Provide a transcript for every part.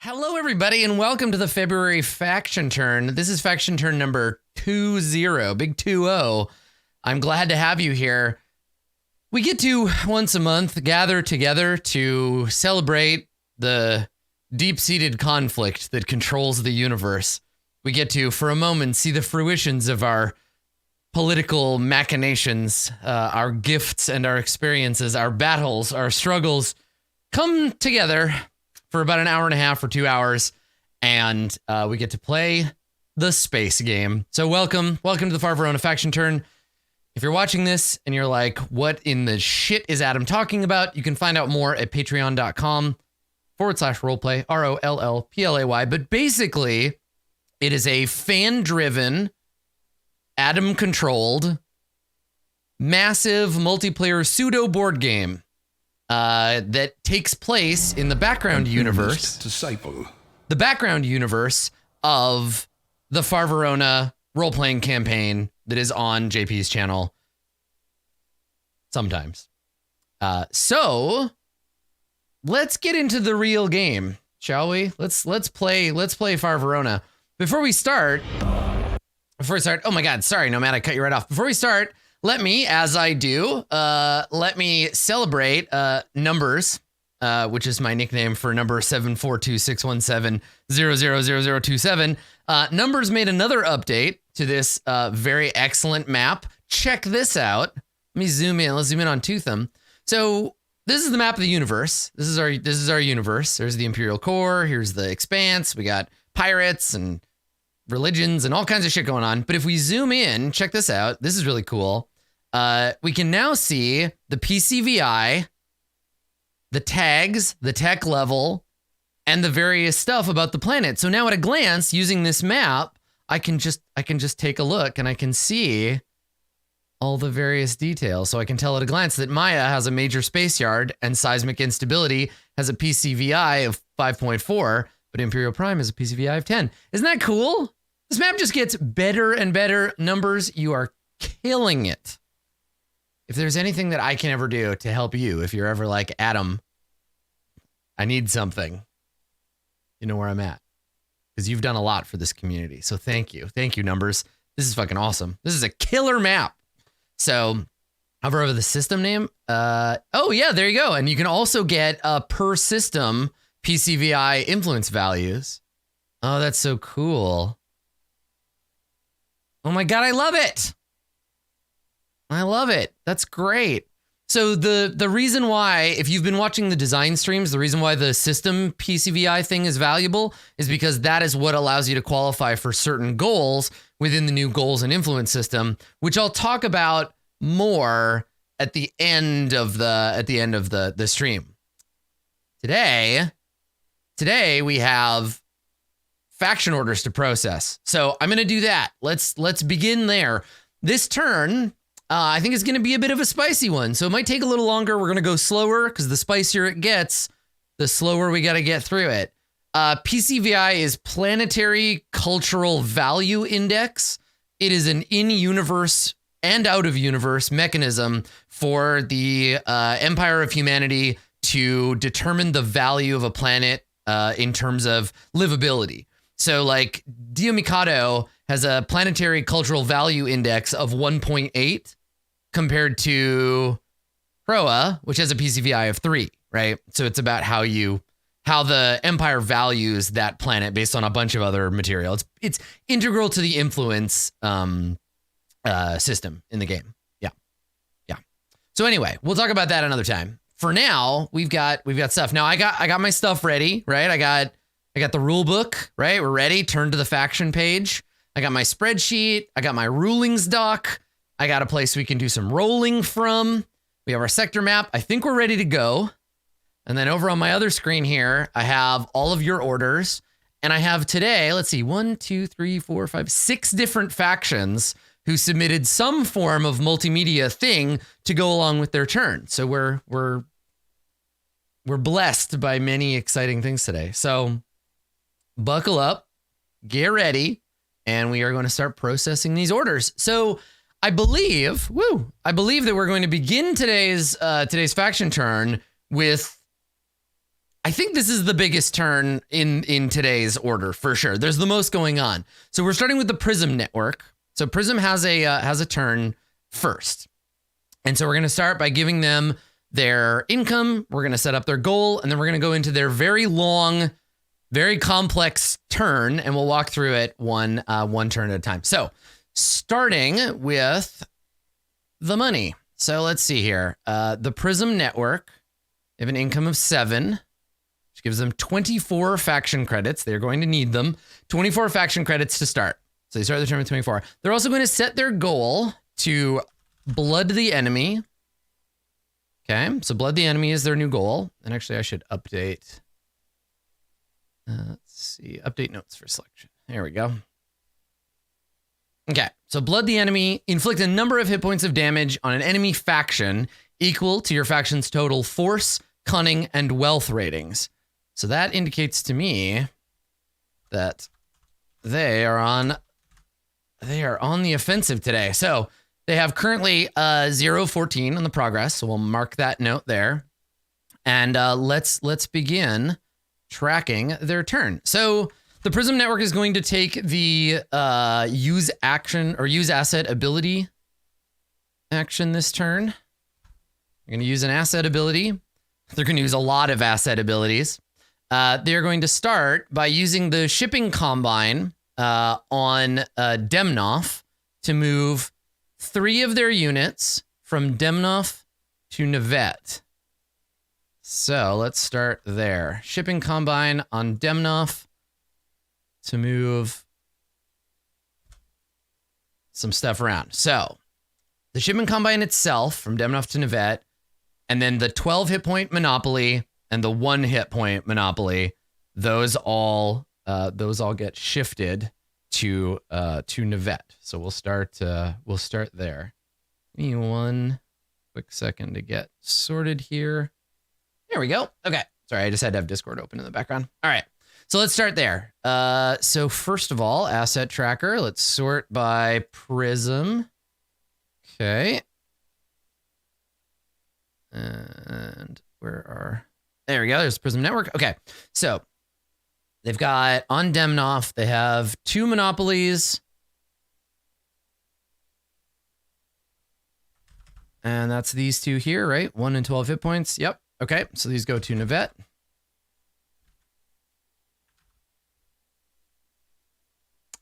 Hello, everybody, and welcome to the February Faction Turn. This is Faction Turn number 20, big 2-0. I'm glad to have you here. We get to, once a month, gather together to celebrate the deep-seated conflict that controls the universe. We get to, for a moment, see the fruitions of our political machinations, our gifts and our experiences, our battles, our struggles come together for about an hour and a half or 2 hours, and we get to play the space game. So welcome to the Verona Faction Turn. If you're watching this and you're like, what in the shit is Adam talking about? You can find out more at patreon.com/roleplay, RollPlay. But basically, it is a fan-driven, Adam-controlled, massive multiplayer pseudo board game that takes place in the background universe. Disciple. The background universe of the Verona role-playing campaign that is on JP's channel sometimes. So let's get into the real game, shall we? Let's play Verona. Before we start, oh my God, sorry, Nomad, I cut you right off. Before we start, let me, as I do, celebrate Numbers, which is my nickname for number 742-617-000027. Numbers made another update to this very excellent map. Check this out. Let me zoom in. Let's zoom in on Tootham. So this is the map of the universe. This is our universe. There's the Imperial Core. Here's the Expanse. We got pirates and religions and all kinds of shit going on. But if we zoom in, check this out. This is really cool. We can now see the PCVI, the tags, the tech level, and the various stuff about the planet. So now at a glance, using this map, I can just take a look and I can see all the various details. So I can tell at a glance that Maya has a major space yard and seismic instability has a PCVI of 5.4, but Imperial Prime has a PCVI of 10. Isn't that cool? This map just gets better and better. Numbers, you are killing it. If there's anything that I can ever do to help you, if you're ever like, Adam, I need something, you know where I'm at. Because you've done a lot for this community. So thank you. Thank you, Numbers. This is fucking awesome. This is a killer map. So hover over the system name. Oh, yeah, there you go. And you can also get per system PCVI influence values. Oh, that's so cool. Oh my God, I love it. I love it. That's great. So the reason why, if you've been watching the design streams, the reason why the system PCVI thing is valuable is because that is what allows you to qualify for certain goals within the new goals and influence system, which I'll talk about more at the end of the stream. Today we have faction orders to process. So I'm going to do that. Let's begin there. This turn, I think it's going to be a bit of a spicy one. So it might take a little longer. We're going to go slower because the spicier it gets, the slower we got to get through it. PCVI is Planetary Cultural Value Index. It is an in-universe and out-of-universe mechanism for the Empire of Humanity to determine the value of a planet in terms of livability. So like Dio Mikado has a Planetary Cultural Value Index of 1.8 compared to Proa, which has a PCVI of 3, right? So it's about how the Empire values that planet based on a bunch of other material. It's integral to the influence system in the game. Yeah. So anyway, we'll talk about that another time. For now, we've got stuff. Now I got my stuff ready, right? I got the rule book, right? We're ready. Turn to the faction page. I got my spreadsheet. I got my rulings doc. I got a place we can do some rolling from. We have our sector map. I think we're ready to go. And then over on my other screen here, I have all of your orders. And I have today, let's see, 6 different factions who submitted some form of multimedia thing to go along with their turn. So we're blessed by many exciting things today. So buckle up, get ready, and we are going to start processing these orders. So I believe that we're going to begin today's faction turn with, I think this is the biggest turn in today's order for sure. There's the most going on. So we're starting with the Prism Network. So Prism has a turn first. And so we're going to start by giving them their income. We're going to set up their goal, and then we're going to go into their very long, very complex turn, and we'll walk through it one turn at a time. So starting with the money. So let's see here. The Prism Network, they have an income of 7, which gives them 24 faction credits. They're going to need them. 24 faction credits to start. So they start the turn with 24. They're also going to set their goal to blood the enemy. Okay, so blood the enemy is their new goal. And actually, I should update. Let's see, update notes for selection. There we go. Okay, so blood the enemy, inflict a number of hit points of damage on an enemy faction equal to your faction's total force, cunning, and wealth ratings. So that indicates to me that they are on the offensive today. So they have currently 0-14 on the progress, so we'll mark that note there. And let's begin tracking their turn. So the Prism Network is going to take the use action or use asset ability action this turn. They're going to use an asset ability. They're going to use a lot of asset abilities. They're going to start by using the shipping combine on Demnoth to move 3 of their units from Demnoth to Nevet. So let's start there. Shipping combine on Demnoth to move some stuff around. So the shipping combine itself from Demnoth to Nevet, and then the 12 hit point Monopoly and the 1 hit point Monopoly, those all get shifted to Nevet. So we'll start there. Give me one quick second to get sorted here. There we go. Okay. Sorry, I just had to have Discord open in the background. All right. So let's start there. So first of all, asset tracker. Let's sort by Prism. Okay. And there we go. There's Prism Network. Okay. So they've got on Demnoth, they have 2 monopolies. And that's these 2 here, right? 1 and 12 hit points. Yep. Okay. So these go to Nevet.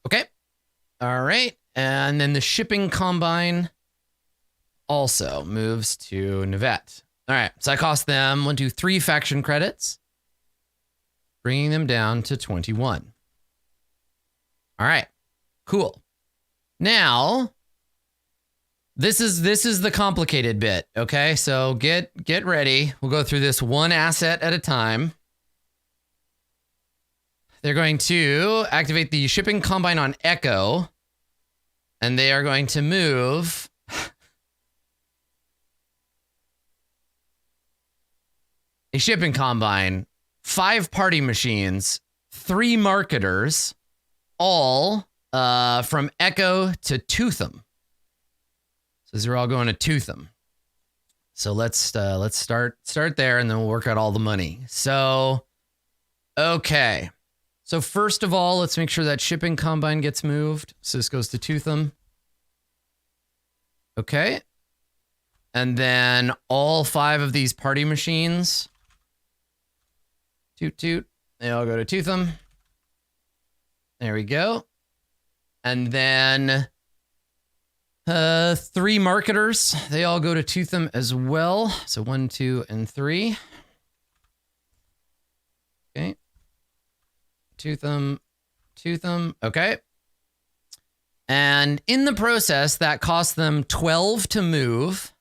Okay. All right. And then the shipping combine also moves to Nevet. All right. So I cost them 1, 2, 3 faction credits, bringing them down to 21. All right. Cool. Now, this is the complicated bit. Okay. So get ready. We'll go through this one asset at a time. They're going to activate the shipping combine on Echo, and they are going to move a shipping combine, 5 party machines, 3 marketers, all from Echo to Tootham. So these are all going to Tootham. So let's start there, and then we'll work out all the money. So, okay. So first of all, let's make sure that shipping combine gets moved. So this goes to Tootham. Okay. And then all 5 of these party machines, toot toot, they all go to Tootham. There we go. And then 3 marketers, they all go to Tootham as well. So 1, 2, and 3. Okay. Tootham. Okay. And in the process, that cost them 12 to move.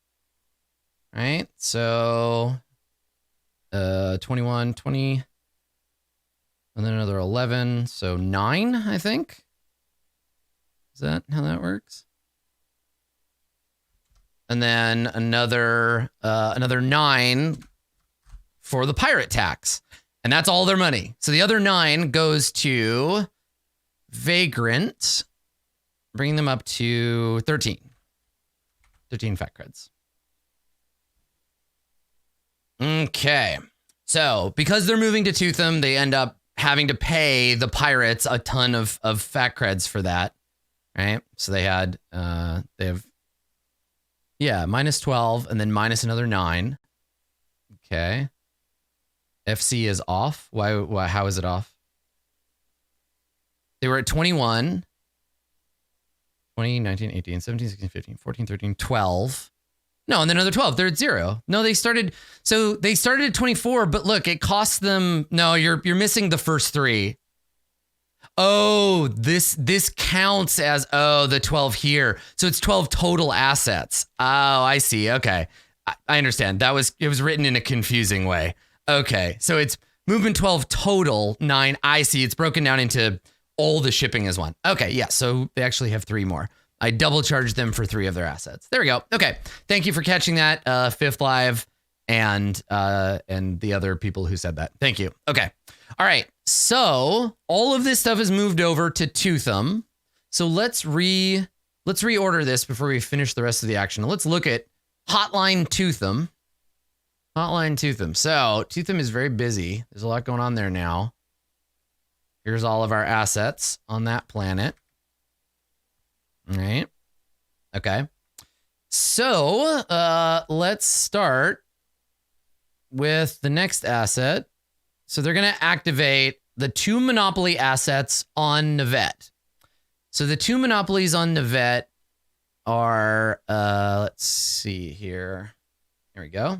Right? So 21, 20, and then another 11. So 9, I think. Is that how that works? And then another 9 for the pirate tax. And that's all their money. So the other 9 goes to Vagrant, bringing them up to 13. 13 fat creds. Okay. So because they're moving to Tootham, they end up having to pay the pirates a ton of fat creds for that. Right. So they have minus 12 and then minus another 9. Okay. FC is off. Why? How is it off? They were at 21, 20, 19, 18, 17, 16, 15, 14, 13, 12. No, and then another 12. They're at 0. No, they started at 24, but look, it costs them. No, you're missing the first 3. Oh, this counts as the 12 here. So it's 12 total assets. Oh, I see. Okay. I understand. It was written in a confusing way. Okay. So it's movement 12 total, 9. I see. It's broken down into all the shipping as one. Okay. Yeah. So they actually have 3 more. I double charged them for 3 of their assets. There we go. Okay. Thank you for catching that, Fifth Live and the other people who said that. Thank you. Okay. All right. So all of this stuff is moved over to Tootham. So let's reorder this before we finish the rest of the action. Let's look at Hotline Tootham. Hotline Tootham. So Tootham is very busy. There's a lot going on there now. Here's all of our assets on that planet. All right. Okay. So let's start with the next asset. So they're going to activate the 2 monopoly assets on Navette. So the 2 monopolies on Navette are, let's see here. Here we go.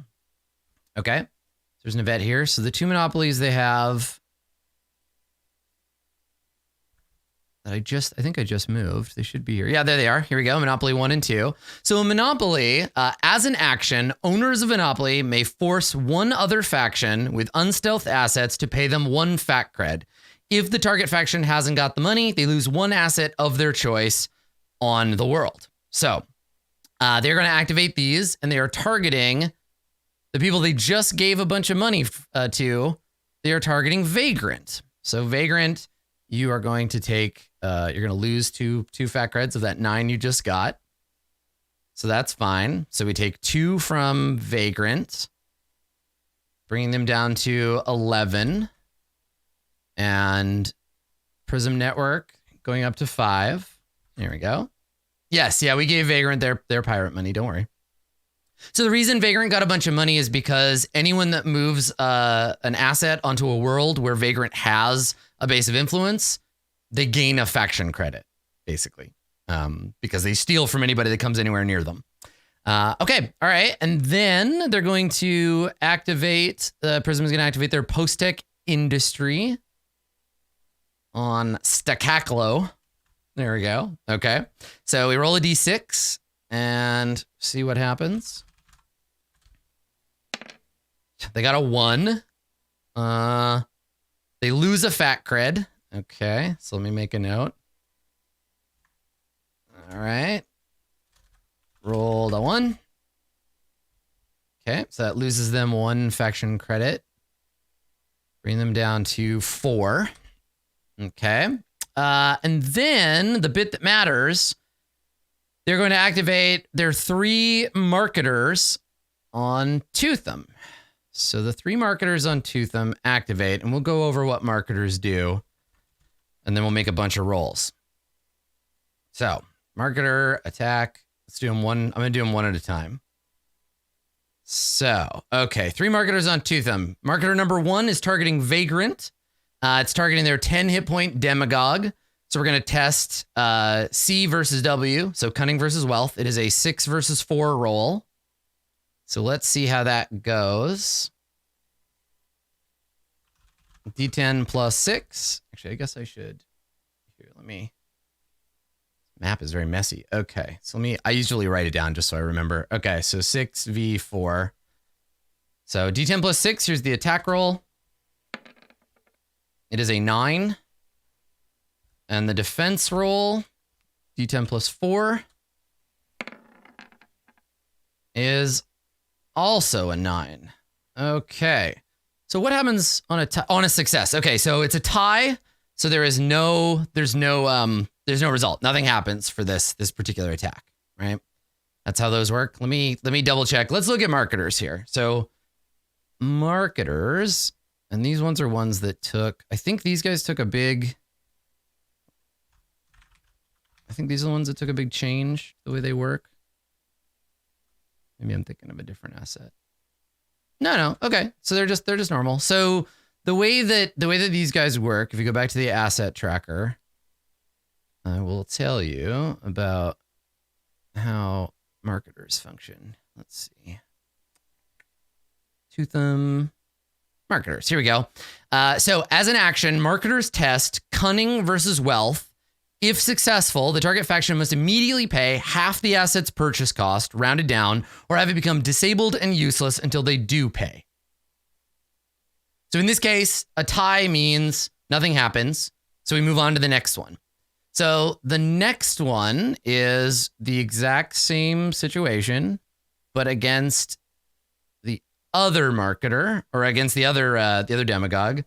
Okay. There's Navette here. So the 2 monopolies they have that I think I just moved. They should be here. Yeah, there they are. Here we go. Monopoly 1 and 2. So a monopoly, as an action, owners of monopoly may force one other faction with unstealthed assets to pay them 1 fat cred. If the target faction hasn't got the money, they lose 1 asset of their choice on the world. So they're going to activate these, and they are targeting the people they just gave a bunch of money to. They are targeting Vagrant. So Vagrant, you are going to take, you're going to lose two fat creds of that 9 you just got. So that's fine. So we take 2 from Vagrant, bringing them down to 11. And Prism Network going up to 5. There we go. Yes, yeah, we gave Vagrant their pirate money. Don't worry. So the reason Vagrant got a bunch of money is because anyone that moves an asset onto a world where Vagrant has a base of influence, they gain a faction credit, basically, because they steal from anybody that comes anywhere near them. Okay, all right. And then they're going to activate, Prism is going to activate their post-tech industry on Stacaclo. There we go. Okay. So we roll a d6 and see what happens. They got a 1. They lose a fat cred. Okay. So let me make a note. All right. Rolled a 1. Okay. So that loses them 1 faction credit. Bring them down to 4. Okay. And then the bit that matters, they're going to activate their 3 marketers on Tootham. So the 3 marketers on Tootham activate, and we'll go over what marketers do, and then we'll make a bunch of rolls. So marketer, attack. Let's do them one. I'm going to do them one at a time. So, okay. 3 marketers on Tootham. Marketer number 1 is targeting Vagrant. It's targeting their 10 hit point Demagogue. So we're going to test C versus W. So Cunning versus Wealth. It is a 6 versus 4 roll. So let's see how that goes. D10 plus 6. Actually, I guess I should. Here, let me. Map is very messy. Okay. So I usually write it down just so I remember. Okay. So 6v4. So D10 plus 6. Here's the attack roll. It is a 9. And the defense roll, D10 plus 4, is also a 9. Okay. So what happens on a success? Okay, so it's a tie. So there's no result. Nothing happens for this particular attack, right? That's how those work. Let me double check. Let's look at marketers here. So marketers, and these ones are ones that took, I think these guys took a big, I think these are the ones that took a big change the way they work. Maybe I'm thinking of a different asset. No. Okay. So they're just normal. So the way that these guys work, if you go back to the asset tracker, I will tell you about how marketers function. Let's see. Toothum marketers. Here we go. So as an action, marketers test cunning versus wealth. If successful, the target faction must immediately pay half the asset's purchase cost, rounded down, or have it become disabled and useless until they do pay. So in this case, a tie means nothing happens. So we move on to the next one. So the next one is the exact same situation, but against the other marketer, or against the other demagogue.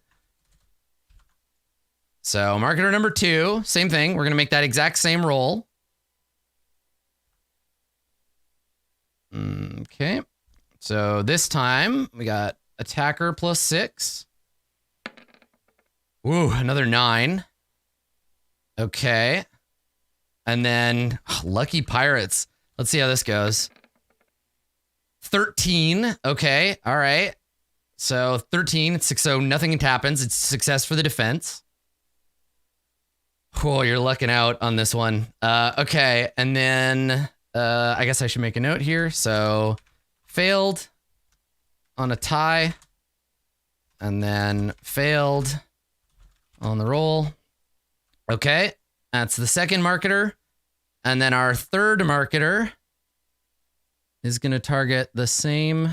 So marketer number 2, same thing. We're going to make that exact same roll. Okay. So this time we got attacker plus 6. Ooh, another 9. Okay. And then lucky pirates. Let's see how this goes. 13. Okay. All right. So 13, so nothing happens. It's success for the defense. Oh, you're lucking out on this one. Okay, and then I guess I should make a note here. So failed on a tie, and then failed on the roll. Okay, that's the second marketer. And then our third marketer is going to target the same.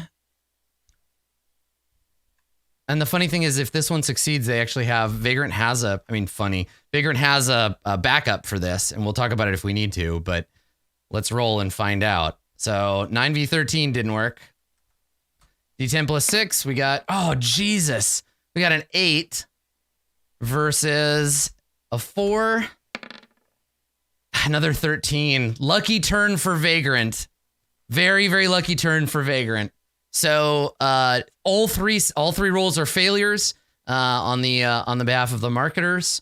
And the funny thing is, if this one succeeds, they actually have, Vagrant has a backup for this, and we'll talk about it if we need to, but let's roll and find out. So 9v13 didn't work. D10 plus 6, we got, oh, Jesus. We got an 8 versus a 4. Another 13. Lucky turn for Vagrant. Very, very lucky turn for Vagrant. So all three rolls are failures on the behalf of the marketers,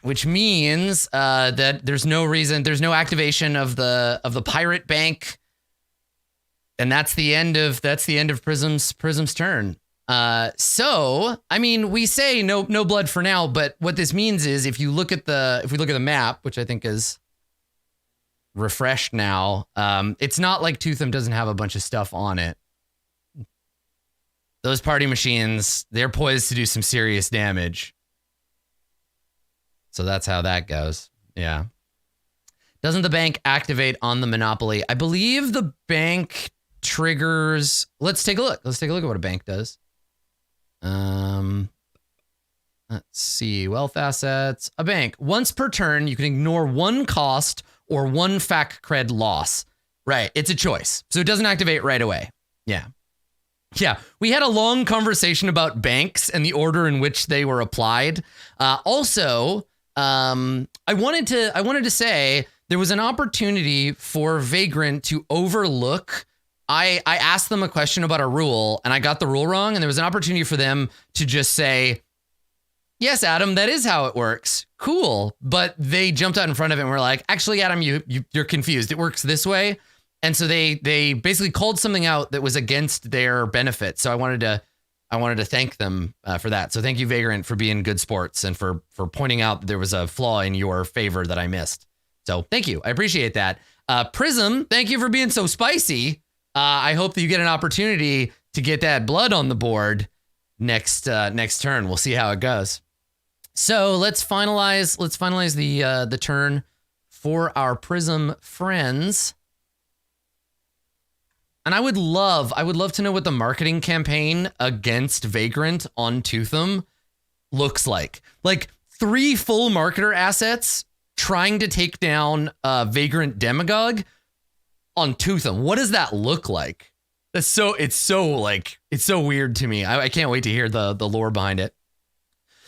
which means that there's no activation of the pirate bank, and that's the end of Prism's turn. So I mean, we say no blood for now, but what this means is if we look at the map, which I think is refreshed now, it's not like Toothum doesn't have a bunch of stuff on it. Those party machines, they're poised to do some serious damage. So that's how that goes. Yeah. Doesn't the bank activate on the monopoly? I believe the bank triggers. Let's take a look. Let's take a look at what a bank does. Let's see. Wealth assets. A bank. Once per turn, you can ignore one cost or one fac cred loss. Right. It's a choice. So it doesn't activate right away. Yeah. Yeah. We had a long conversation about banks and the order in which they were applied. Also, I wanted to say there was an opportunity for Vagrant to overlook. I asked them a question about a rule and I got the rule wrong. And there was an opportunity for them to just say, yes, Adam, that is how it works. Cool. But they jumped out in front of it and were like, actually, Adam, you're confused. It works this way. And so they basically called something out that was against their benefit. So I wanted to thank them for that. So thank you, Vagrant, for being good sports and for pointing out that there was a flaw in your favor that I missed. So thank you. I appreciate that. Prism, thank you for being so spicy. I hope that you get an opportunity to get that blood on the board next turn. We'll see how it goes. So let's finalize the turn for our Prism friends. And I would love to know what the marketing campaign against Vagrant on Toothum looks like. Like 3 full marketer assets trying to take down Vagrant Demagogue on Toothum. What does that look like? It's so weird to me. I can't wait to hear the lore behind it.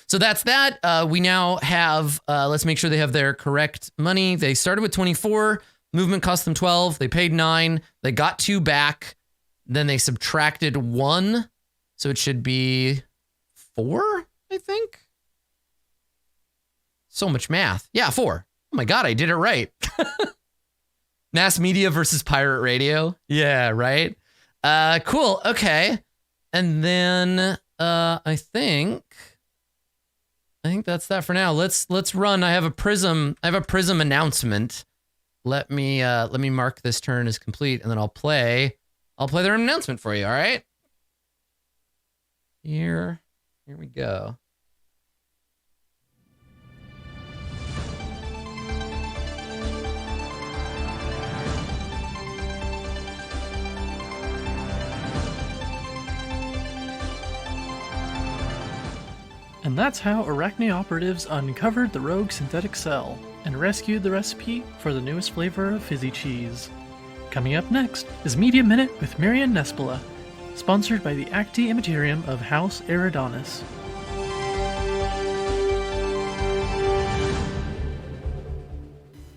So that's that. We now have, let's make sure they have their correct money. They started with 24. Movement cost them 12. They paid 9. They got 2 back. Then they subtracted 1. So it should be 4, I think. So much math. Yeah, 4. Oh my God, I did it right. Mass media versus pirate radio. Yeah, right. Cool. Okay. And then I think that's that for now. Let's run. I have a Prism announcement. Let me mark this turn as complete, and then I'll play their announcement for you. All right. Here we go. And that's how Arachne operatives uncovered the rogue synthetic cell and rescued the recipe for the newest flavor of fizzy cheese. Coming up next is Media Minute with Miriam Nespola, sponsored by the Acti Immaterium of House Adonis.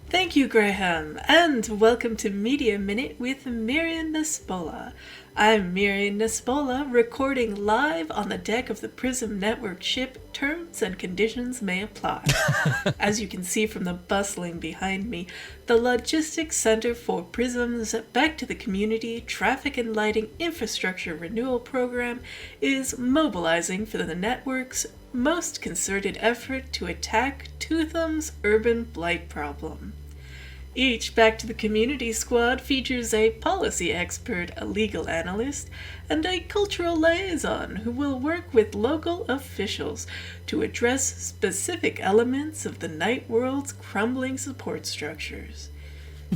Thank you, Graham, and welcome to Media Minute with Miriam Nespola. I'm Miriam Nespola, recording live on the deck of the Prism Network ship. Terms and conditions may apply. As you can see from the bustling behind me, the Logistics Center for Prism's Back to the Community Traffic and Lighting Infrastructure Renewal Program is mobilizing for the network's most concerted effort to attack Toothum's urban blight problem. Each Back to the Community squad features a policy expert, a legal analyst, and a cultural liaison who will work with local officials to address specific elements of the night world's crumbling support structures.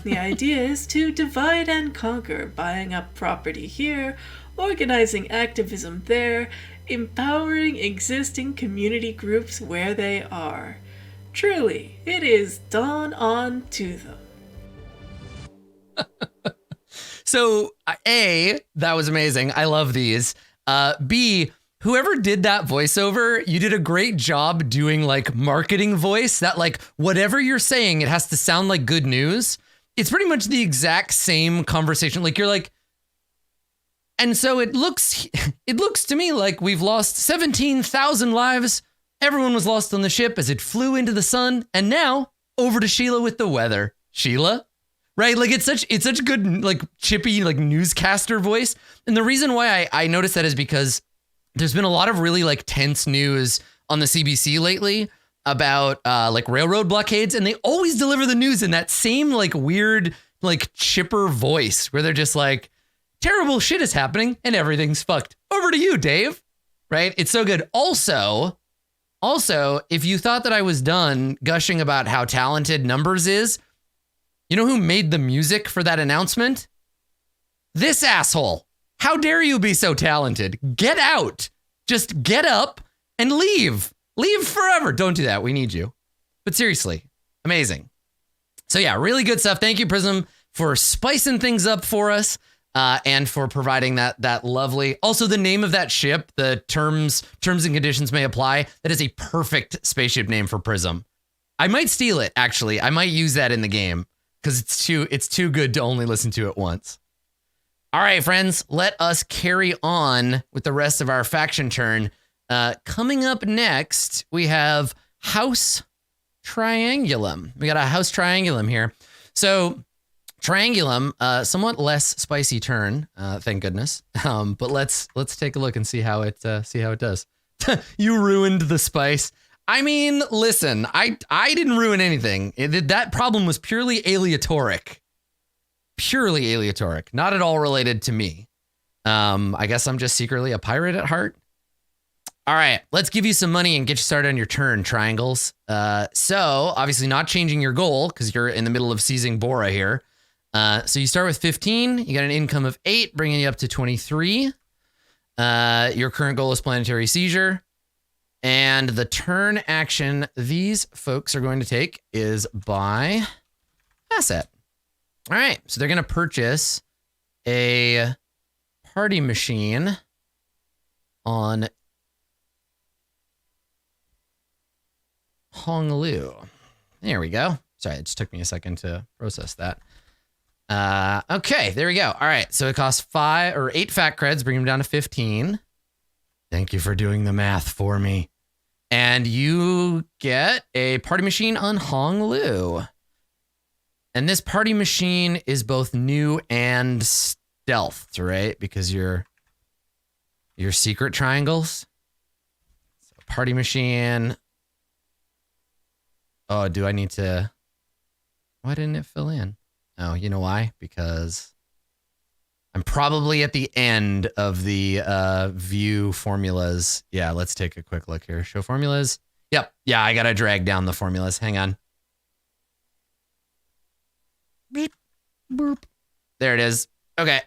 The idea is to divide and conquer, buying up property here, organizing activism there, empowering existing community groups where they are. Truly, it is dawn on Toothum. So, A, that was amazing. I love these. B, whoever did that voiceover, you did a great job doing like marketing voice that like whatever you're saying, it has to sound like good news. It's pretty much the exact same conversation. Like you're like, and so it looks to me like we've lost 17,000 lives. Everyone was lost on the ship as it flew into the sun. And now over to Sheila with the weather. Sheila? Right? Like it's such good, like chippy, like newscaster voice. And the reason why I noticed that is because there's been a lot of really like tense news on the CBC lately about like railroad blockades. And they always deliver the news in that same like weird, like chipper voice where they're just like, terrible shit is happening and everything's fucked. Over to you, Dave. Right? It's so good. Also, if you thought that I was done gushing about how talented Numbers is, you know who made the music for that announcement? This asshole. How dare you be so talented? Get out. Just get up and leave. Leave forever. Don't do that. We need you. But seriously, amazing. So yeah, really good stuff. Thank you, Prism, for spicing things up for us and for providing that lovely. Also, the name of that ship, the terms and conditions may apply. That is a perfect spaceship name for Prism. I might steal it, actually. I might use that in the game. Because it's too good to only listen to it once. All right, friends, let us carry on with the rest of our faction turn. Coming up next, we have House Triangulum. We got a House Triangulum here. So Triangulum, somewhat less spicy turn, thank goodness. But let's take a look and see how it does. You ruined the spice. I mean, listen, I didn't ruin anything. That problem was purely aleatoric. Purely aleatoric. Not at all related to me. I guess I'm just secretly a pirate at heart. All right, let's give you some money and get you started on your turn, Triangles. So, obviously not changing your goal because you're in the middle of seizing Bora here. So you start with 15. You got an income of 8, bringing you up to 23. Your current goal is planetary seizure. And the turn action these folks are going to take is buy asset. All right, so they're going to purchase a party machine on Honglu. There we go. Sorry, it just took me a second to process that. Okay, there we go. All right, so it costs 8 fat creds, bring them down to 15. Thank you for doing the math for me. And you get a party machine on Honglu. And this party machine is both new and stealthed, right? Because your secret triangles. So party machine. Oh, do I need to? Why didn't it fill in? Oh, you know why? Because I'm probably at the end of the view formulas. Yeah, let's take a quick look here. Show formulas. Yep. Yeah, I got to drag down the formulas. Hang on. Beep, boop. There it is. Okay.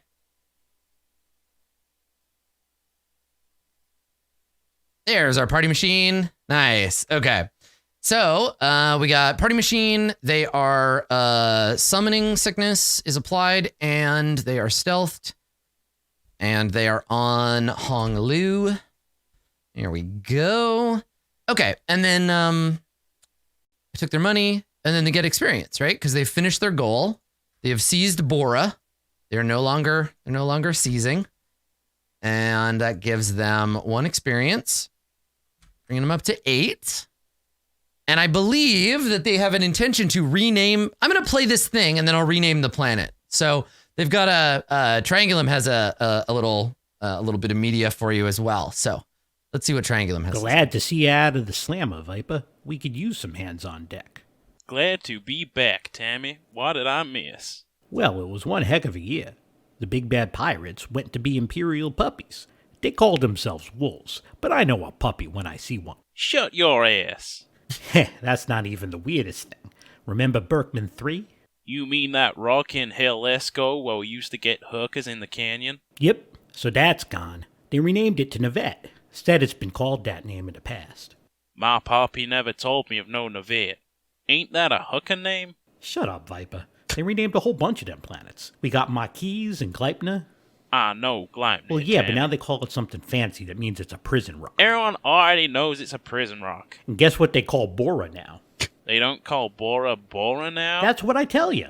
There's our party machine. Nice. Okay. So we got party machine. They are summoning sickness is applied, and they are stealthed, and they are on Honglu. Here we go. Okay, and then I took their money, and then they get experience, right? Because they've finished their goal. They have seized Bora. They're no longer seizing, and that gives them 1 experience, bringing them up to 8. And I believe that they have an intention to rename. I'm going to play this thing and then I'll rename the planet. So they've got Triangulum has a little bit of media for you as well. So let's see what Triangulum has. Glad to see you out of the slammer, Viper. We could use some hands on deck. Glad to be back, Tammy. What did I miss? Well, it was one heck of a year. The big bad pirates went to be imperial puppies. They called themselves wolves, but I know a puppy when I see one. Shut your ass. That's not even the weirdest thing. Remember Berkman 3? You mean that rockin' Helesco where we used to get hookers in the canyon? Yep, so that's gone. They renamed it to Navette. Instead, it's been called that name in the past. My poppy never told me of no Navette. Ain't that a hooker name? Shut up, Viper. They renamed a whole bunch of them planets. We got Marquise and Gleipnir. I know, Gleipnir. Well, yeah, Tammy. but now they call it something fancy that means it's a prison rock. Everyone already knows it's a prison rock. And guess what they call Bora now? They don't call Bora Bora now? That's what I tell you.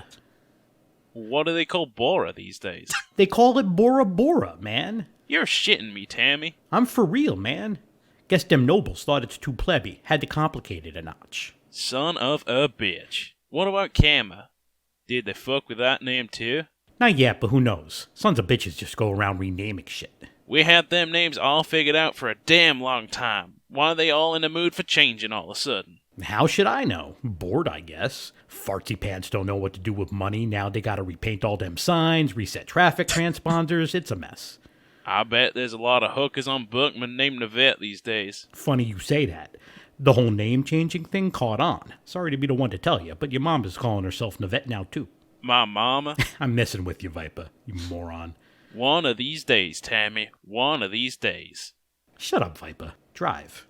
What do they call Bora these days? They call it Bora Bora, man. You're shitting me, Tammy. I'm for real, man. Guess them nobles thought it's too plebby, had to complicate it a notch. Son of a bitch. What about Kama? Did they fuck with that name too? Not yet, but who knows? Sons of bitches just go around renaming shit. We had them names all figured out for a damn long time. Why are they all in the mood for changing all of a sudden? How should I know? Bored, I guess. Fartsy pants don't know what to do with money. Now they gotta repaint all them signs, reset traffic transponders. It's a mess. I bet there's a lot of hookers on Bookman named Navette these days. Funny you say that. The whole name-changing thing caught on. Sorry to be the one to tell you, but your mom is calling herself Navette now, too. My mama? I'm messing with you, Viper, you moron. One of these days, Tammy. One of these days. Shut up, Viper. Drive.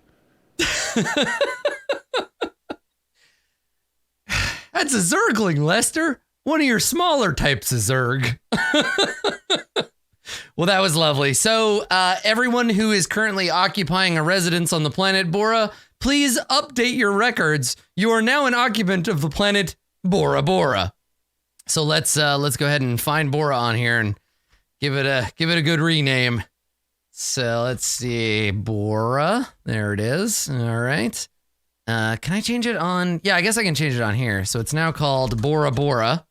That's a Zergling, Lester. One of your smaller types of Zerg. Well, that was lovely. So everyone who is currently occupying a residence on the planet Bora, please update your records. You are now an occupant of the planet Bora Bora. So let's go ahead and find Bora on here and give it a good rename. So let's see, Bora. There it is. All right. Can I change it on? Yeah, I guess I can change it on here. So it's now called Bora Bora.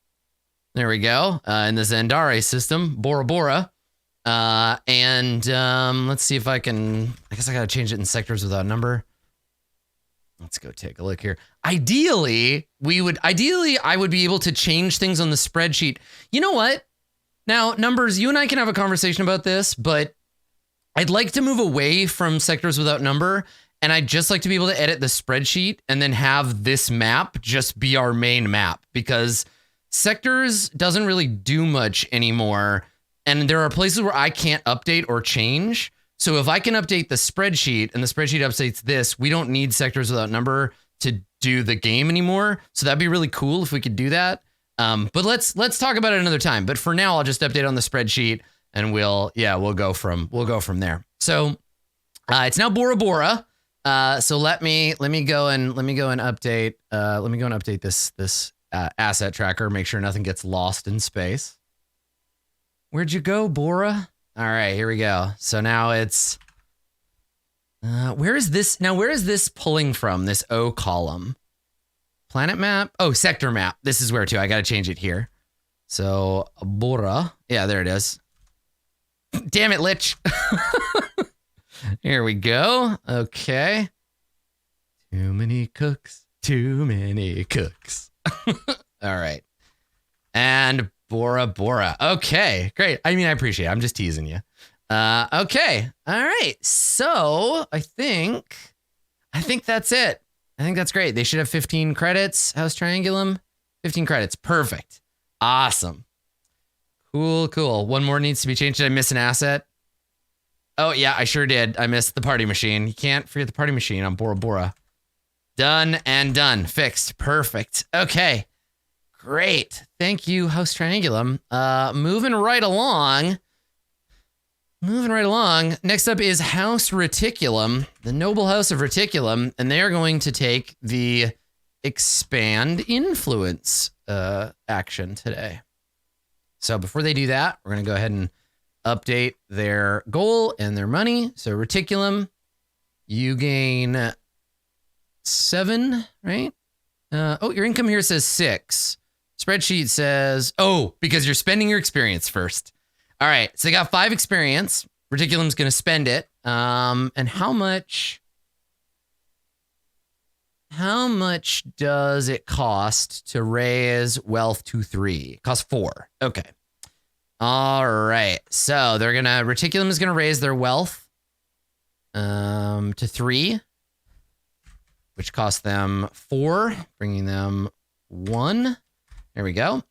There we go. In the Zandare system, Bora Bora. And let's see if I can. I guess I gotta change it in sectors without number. Let's go take a look here. Ideally, I would be able to change things on the spreadsheet. You know what? Now, Numbers, you and I can have a conversation about this, but I'd like to move away from sectors without number, and I'd just like to be able to edit the spreadsheet and then have this map just be our main map, because sectors doesn't really do much anymore, and there are places where I can't update or change. So if I can update the spreadsheet and the spreadsheet updates this, we don't need sectors without number to do the game anymore. So that'd be really cool if we could do that. But let's talk about it another time. But for now, I'll just update on the spreadsheet and we'll go from there. So it's now Bora Bora. So let me go and update this asset tracker, make sure nothing gets lost in space. Where'd you go, Bora? All right, here we go. So now it's, where is this pulling from, this O column? Planet map? Oh, sector map. This is where to. I got to change it here. So Bora. Yeah, there it is. Damn it, Lich. Here we go. Okay. Too many cooks. Too many cooks. All right. And Bora Bora. Okay, great. I mean, I appreciate it. I'm just teasing you. Okay. All right. So I think that's it. I think that's great. They should have 15 credits. House Triangulum. 15 credits. Perfect. Awesome. Cool. One more needs to be changed. Did I miss an asset? Oh, yeah, I sure did. I missed the party machine. You can't forget the party machine on Bora Bora. Done and done. Fixed. Perfect. Okay. Great. Thank you, House Triangulum. Moving right along. Next up is House Reticulum, the noble house of Reticulum, and they are going to take the expand influence action today. So before they do that, we're going to go ahead and update their goal and their money. So Reticulum, you gain 7, right? Your income here says 6. Spreadsheet says, because you're spending your experience first. All right, so they got 5 experience. Reticulum's going to spend it. And how much does it cost to raise wealth to 3? It costs 4. Okay. All right. So Reticulum is going to raise their wealth to 3, which costs them 4, bringing them 1. There we go.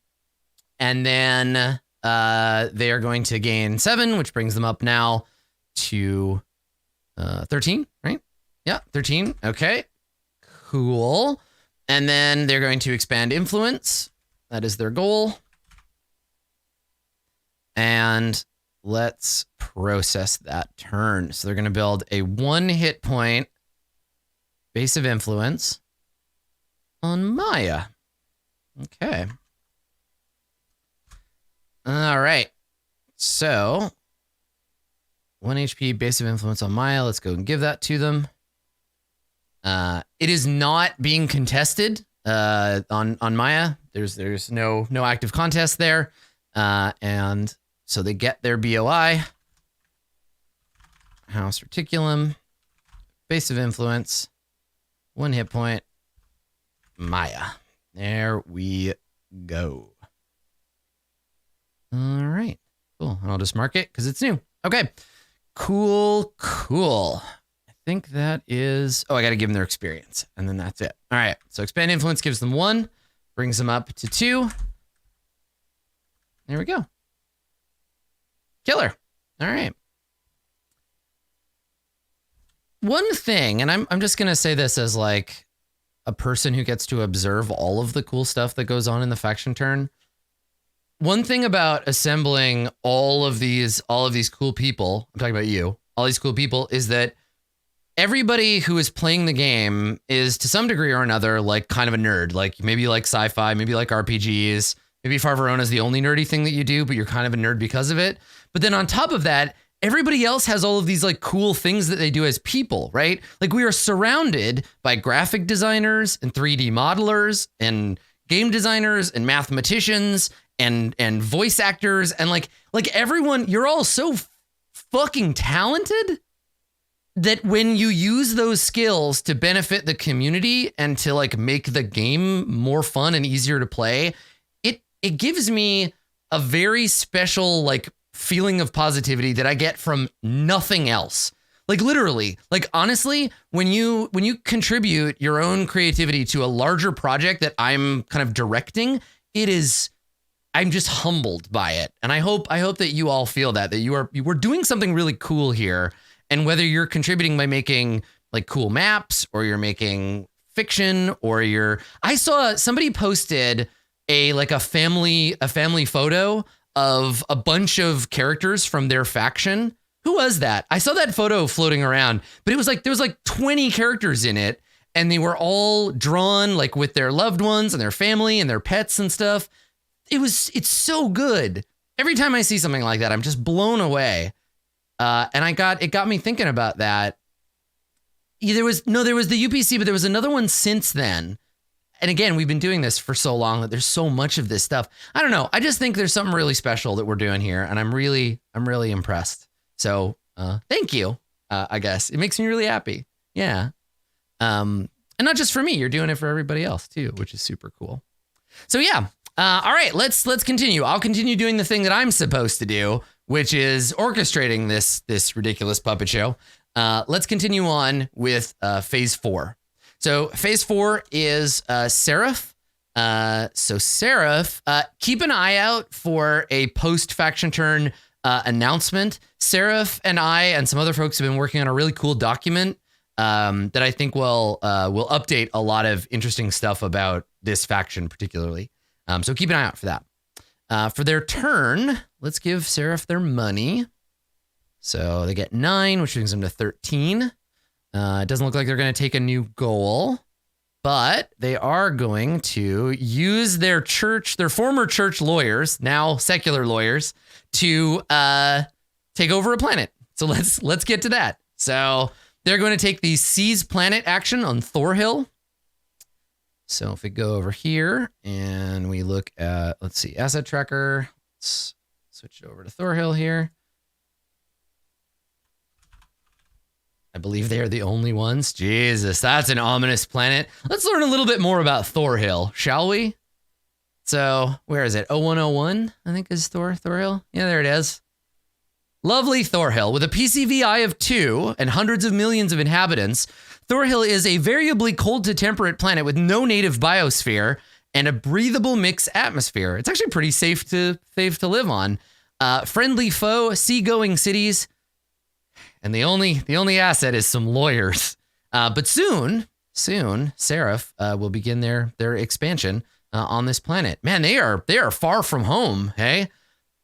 And then they are going to gain 7, which brings them up now to 13, right? Yeah, 13. Okay. Cool. And then they're going to expand influence. That is their goal. And let's process that turn. So they're going to build a 1 hit point base of influence on Maya. Okay. All right. So 1 HP base of influence on Maya. Let's go and give that to them. It is not being contested on Maya. There's no active contest there. And so they get their BOI. House Reticulum. Base of influence. 1 hit point. Maya. There we go. All right. Cool. And I'll just mark it because it's new. Okay. Cool. I think that is... I got to give them their experience. And then that's it. All right. So expand influence gives them 1. Brings them up to 2. There we go. Killer. All right. One thing, and I'm just going to say this as like a person who gets to observe all of the cool stuff that goes on in the faction turn. One thing about assembling all of these cool people, I'm talking about you, all these cool people, is that everybody who is playing the game is to some degree or another like kind of a nerd. Like maybe you like sci-fi, maybe you like RPGs, maybe Verona is the only nerdy thing that you do, but you're kind of a nerd because of it. But then on top of that, everybody else has all of these like cool things that they do as people, right? Like we are surrounded by graphic designers and 3D modelers and game designers and mathematicians and voice actors and like everyone, you're all so fucking talented that when you use those skills to benefit the community and to like make the game more fun and easier to play, it gives me a very special like feeling of positivity that I get from nothing else. Like literally, like honestly, when you contribute your own creativity to a larger project that I'm kind of directing, I'm just humbled by it. And I hope that you all feel that we're doing something really cool here. And whether you're contributing by making like cool maps or you're making fiction or I saw somebody posted a family photo of a bunch of characters from their faction. Who was that? I saw that photo floating around, but it was like there was like 20 characters in it. and they were all drawn like with their loved ones and their family and their pets and stuff. It's so good. Every time I see something like that, I'm just blown away. And it got me thinking about that. There was the UPC, but there was another one since then. And again, we've been doing this for so long that there's so much of this stuff. I don't know. I just think there's something really special that we're doing here, and I'm really impressed. So thank you. I guess it makes me really happy. Yeah. And not just for me, you're doing it for everybody else too, which is super cool. So yeah. All right, let's continue. I'll continue doing the thing that I'm supposed to do, which is orchestrating this ridiculous puppet show. Let's continue on with phase 4. So phase 4 is Seraph. So Seraph, keep an eye out for a post-faction turn announcement. Seraph and I and some other folks have been working on a really cool document that I think will update a lot of interesting stuff about this faction particularly. So keep an eye out for that. For their turn, let's give Seraph their money. So they get 9, which brings them to 13. It doesn't look like they're going to take a new goal, but they are going to use their former church lawyers, now secular lawyers, to take over a planet. So let's get to that. So they're going to take the Seize Planet action on Thorhill. So if we go over here and we look at, let's see, asset tracker, let's switch it over to Thorhill here. I believe they are the only ones. Jesus, that's an ominous planet. Let's learn a little bit more about Thorhill, shall we? So where is it? 0101, I think is Thorhill. Yeah, there it is. Lovely Thorhill. With a PCVI of 2 and hundreds of millions of inhabitants, Thorhill is a variably cold to temperate planet with no native biosphere and a breathable mixed atmosphere. It's actually pretty safe to live on. Friendly foe, seagoing cities, and the only asset is some lawyers. But soon, Seraph will begin their expansion on this planet. Man, they are far from home. Hey,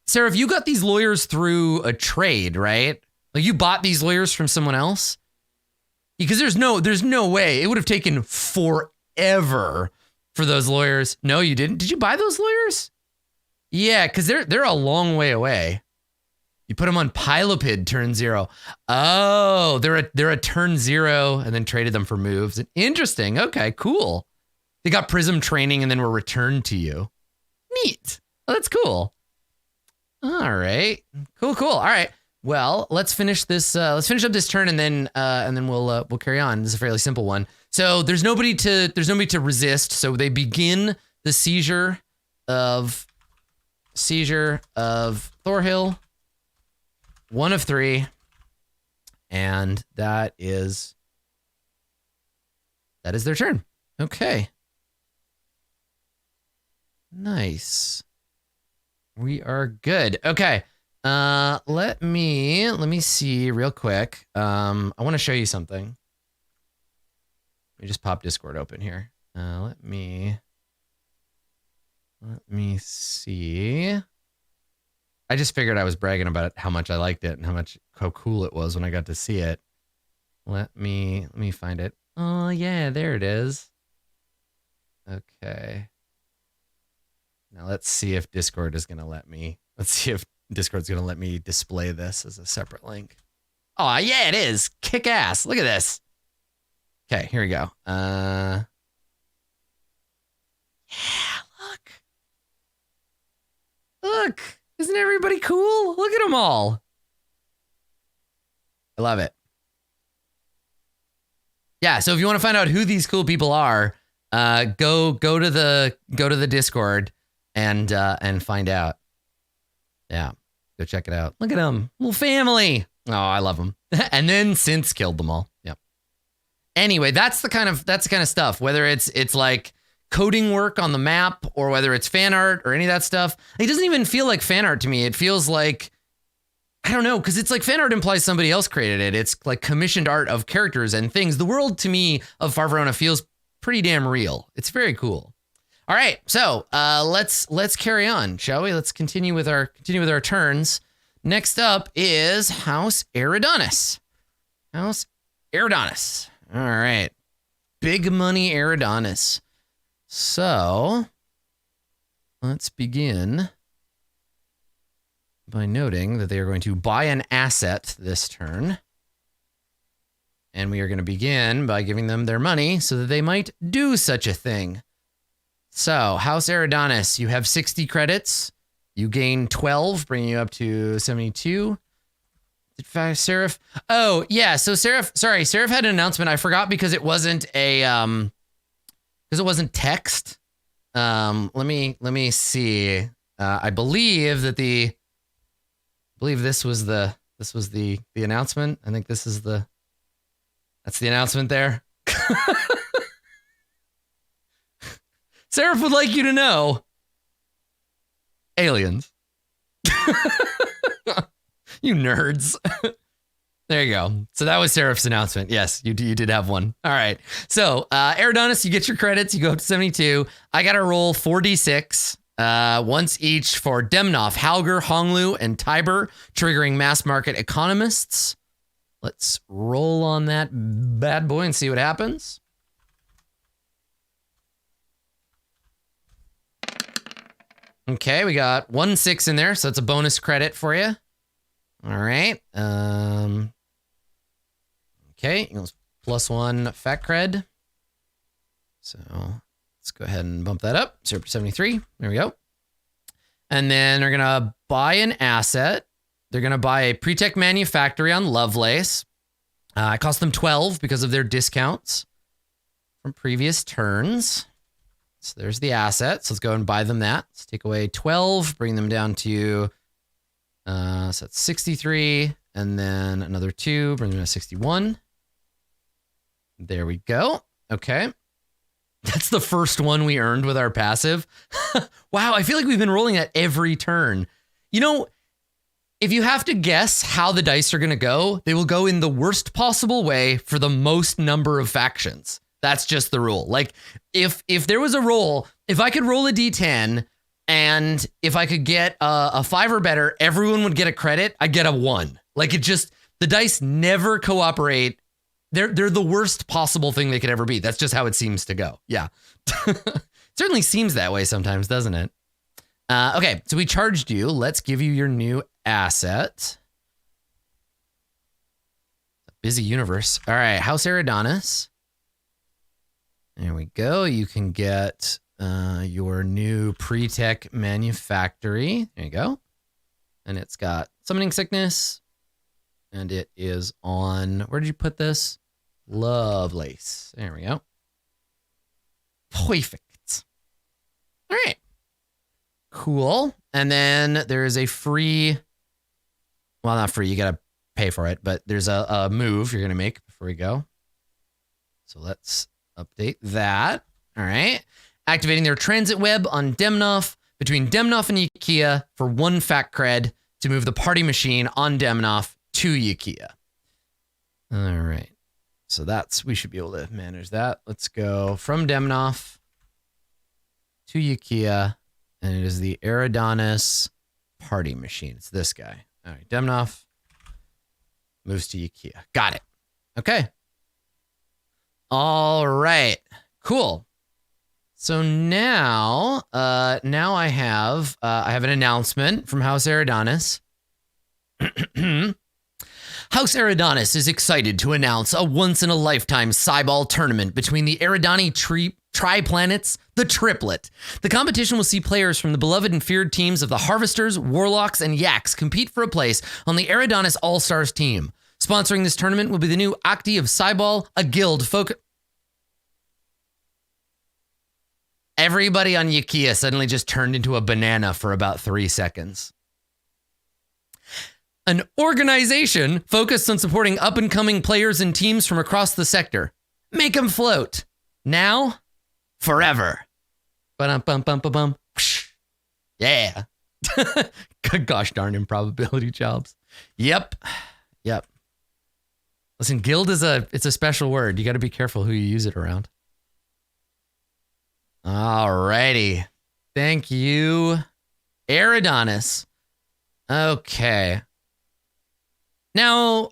Seraph, you got these lawyers through a trade, right? Like you bought these lawyers from someone else? Because there's no way. It would have taken forever for those lawyers. No, you didn't. Did you buy those lawyers? Yeah, because they're a long way away. You put them on Pilopid turn 0. Oh, they're a turn 0 and then traded them for moves. Interesting. Okay, cool. They got Prism training and then were returned to you. Neat. Oh, that's cool. All right. Cool. All right. Well, let's finish this. Let's finish up this turn and then we'll carry on. This is a fairly simple one. So there's nobody to resist. So they begin the seizure of Thorhill. 1 of 3, and that is their turn. Okay. Nice. We are good. Okay. Let me see real quick. I want to show you something. Let me just pop Discord open here. Let me see. I just figured I was bragging about how much I liked it and how cool it was when I got to see it. Let me find it. Oh yeah, there it is. Okay. Now let's see if Discord is gonna let me. Let's see if Discord's gonna let me display this as a separate link. Oh yeah, it is. Kick ass. Look at this. Okay, here we go. Yeah, look. Isn't everybody cool? Look at them all. I love it. Yeah, so if you want to find out who these cool people are, go to the Discord and find out. Yeah, go check it out. Look at them, little family. Oh, I love them. And then Synths killed them all. Yep. Anyway, that's the kind of stuff. Whether it's like coding work on the map or whether it's fan art or any of that stuff. It doesn't even feel like fan art to me. It feels like, I don't know, because it's like fan art implies somebody else created it. It's like commissioned art of characters and things. The world to me of Far Verona feels pretty damn real. It's very cool. All right, so let's carry on, shall we? Let's continue with our turns. Next up is House Adonis. House Adonis. All right. big money Adonis. So let's begin by noting that they are going to buy an asset this turn. And we are going to begin by giving them their money so that they might do such a thing. So, House Adonis, you have 60 credits. You gain 12, bringing you up to 72. Seraph. Oh, yeah. So Seraph had an announcement. I forgot because it wasn't text. Let me see. I believe this was the announcement. I think that's the announcement there. Seraph would like you to know. Aliens. You nerds. There you go. So that was Seraph's announcement. Yes, you did have one. All right. So, Adonis, you get your credits. You go up to 72. I got to roll 4d6, once each for Demnoff, Halger, Honglu, and Tiber, triggering mass market economists. Let's roll on that bad boy and see what happens. Okay, we got 1 6 in there, so that's a bonus credit for you. All right. Okay, it goes +1 fat cred. So let's go ahead and bump that up. 0 There we go. And then they're gonna buy an asset. They're gonna buy a pre-tech manufactory on Lovelace. It cost them 12 because of their discounts from previous turns. So there's the asset. So let's go and buy them that. Let's take away 12, bring them down to, so that's 63, and then another 2, bring them to 61. There we go. Okay. That's the first one we earned with our passive. Wow, I feel like we've been rolling that every turn. You know, if you have to guess how the dice are going to go, they will go in the worst possible way for the most number of factions. That's just the rule. Like, if there was a roll, if I could roll a d10 and if I could get a 5 or better, everyone would get a credit. I'd get a 1. Like, the dice never cooperate. They're the worst possible thing they could ever be. That's just how it seems to go. Yeah. Certainly seems that way sometimes, doesn't it? Okay, so we charged you. Let's give you your new asset. Busy universe. All right, House Adonis. There we go. You can get your new pre-tech manufactory. There you go. And it's got summoning sickness. And it is on, where did you put this? Lovelace. There we go. Perfect. All right. Cool. And then there is a free, well, not free, you got to pay for it, but there's a move you're going to make before we go. So let's update that. All right. Activating their transit web on Demnoff between Demnoff and Yakia for 1 fat cred to move the party machine on Demnoff to Yakia. All right. So we should be able to manage that. Let's go from Demnoff to Yakia, and it is the Adonis party machine. It's this guy. All right. Demnoff moves to Yakia. Got it. Okay. All right. Cool. So now I have an announcement from House Adonis. House Adonis is excited to announce a once-in-a-lifetime Cyball tournament between the Eridani Tri-Planets, the Triplet. The competition will see players from the beloved and feared teams of the Harvesters, Warlocks, and Yaks compete for a place on the Adonis All-Stars team. Sponsoring this tournament will be the new Octi of Cyball, a guild focused... Everybody on Yakia suddenly just turned into a banana for about 3 seconds. An organization focused on supporting up-and-coming players and teams from across the sector. Make them float. Now, forever. Ba-dum-bum-bum-bum-bum. Yeah. Gosh darn improbability jobs. Yep. Listen, guild it's a special word. You got to be careful who you use it around. Alrighty. Thank you, Adonis. Okay. Now,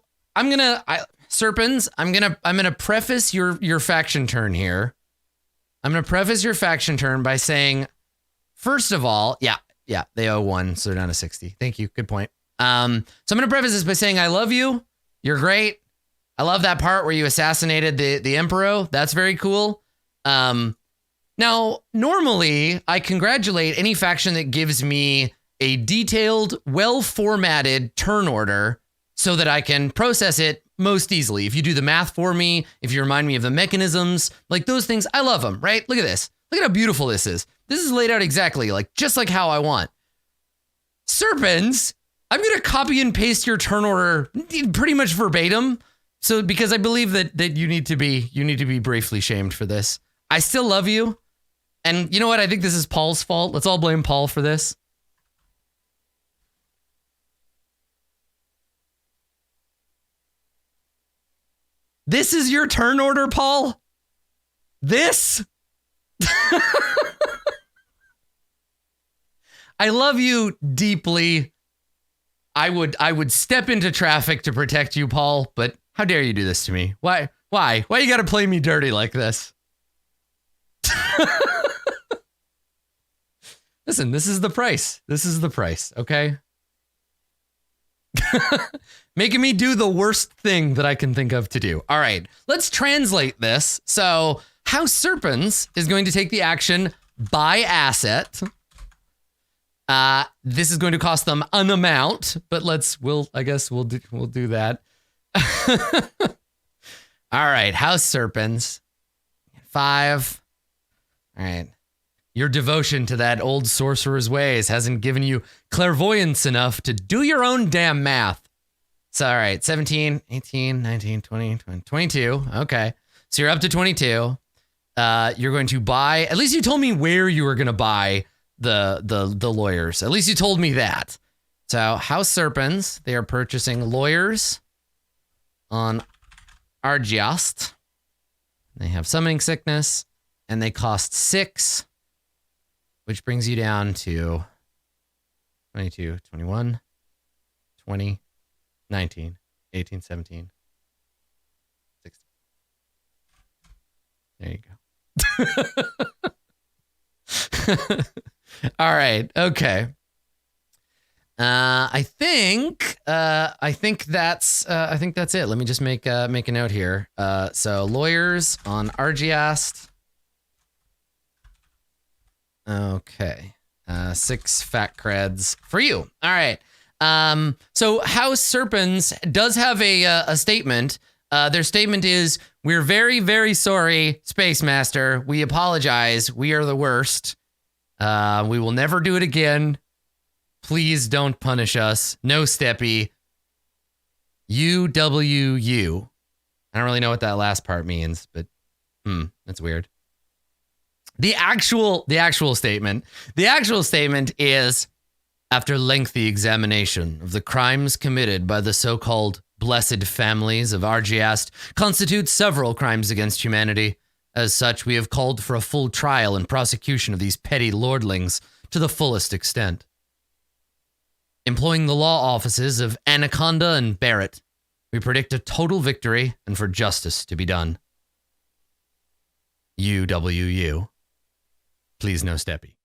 Serpens, I'm gonna preface your faction turn here. I'm gonna preface your faction turn by saying, first of all, yeah, they owe 1, so they're down to 60. Thank you. Good point. So I'm gonna preface this by saying I love you. You're great. I love that part where you assassinated the Emperor. That's very cool. Now, normally, I congratulate any faction that gives me a detailed, well-formatted turn order so that I can process it most easily. If you do the math for me, if you remind me of the mechanisms, like those things, I love them, right? Look at this. Look at how beautiful this is. This is laid out exactly, just like how I want. Serpens, I'm going to copy and paste your turn order pretty much verbatim. So, because I believe that you need to be briefly shamed for this. I still love you. And you know what? I think this is Paul's fault. Let's all blame Paul for this. This is your turn order, Paul? This? I love you deeply. I would step into traffic to protect you, Paul, but how dare you do this to me? Why you gotta play me dirty like this? Listen, this is the price. This is the price, okay? Making me do the worst thing that I can think of to do. All right, let's translate this. So, House Serpens is going to take the action buy asset. This is going to cost them an amount, but we'll do that. All right, House Serpens. 5. All right. Your devotion to that old sorcerer's ways hasn't given you clairvoyance enough to do your own damn math. So, all right, 17, 18, 19, 20, 22. Okay. So you're up to 22. You're going to buy, at least you told me where you were going to buy the lawyers. At least you told me that. So House Serpens, they are purchasing lawyers on Argiast. They have summoning sickness and they cost 6. Which brings you down to 22, 21, 20, 19, 18, 17, 16. There you go. All right. Okay. I think that's it. Let me just make a note here. So lawyers on Argiast. Okay. 6 fat creds for you. All right. So House Serpens does have a statement. Their statement is, we're very, very sorry, Space Master. We apologize. We are the worst. We will never do it again. Please don't punish us. No steppy. UWU. I don't really know what that last part means, but that's weird. The actual statement is, after lengthy examination of the crimes committed by the so-called blessed families of Argiast constitute several crimes against humanity. As such, we have called for a full trial and prosecution of these petty lordlings to the fullest extent. Employing the law offices of Anaconda and Barrett, we predict a total victory and for justice to be done. UWU. Please no steppy.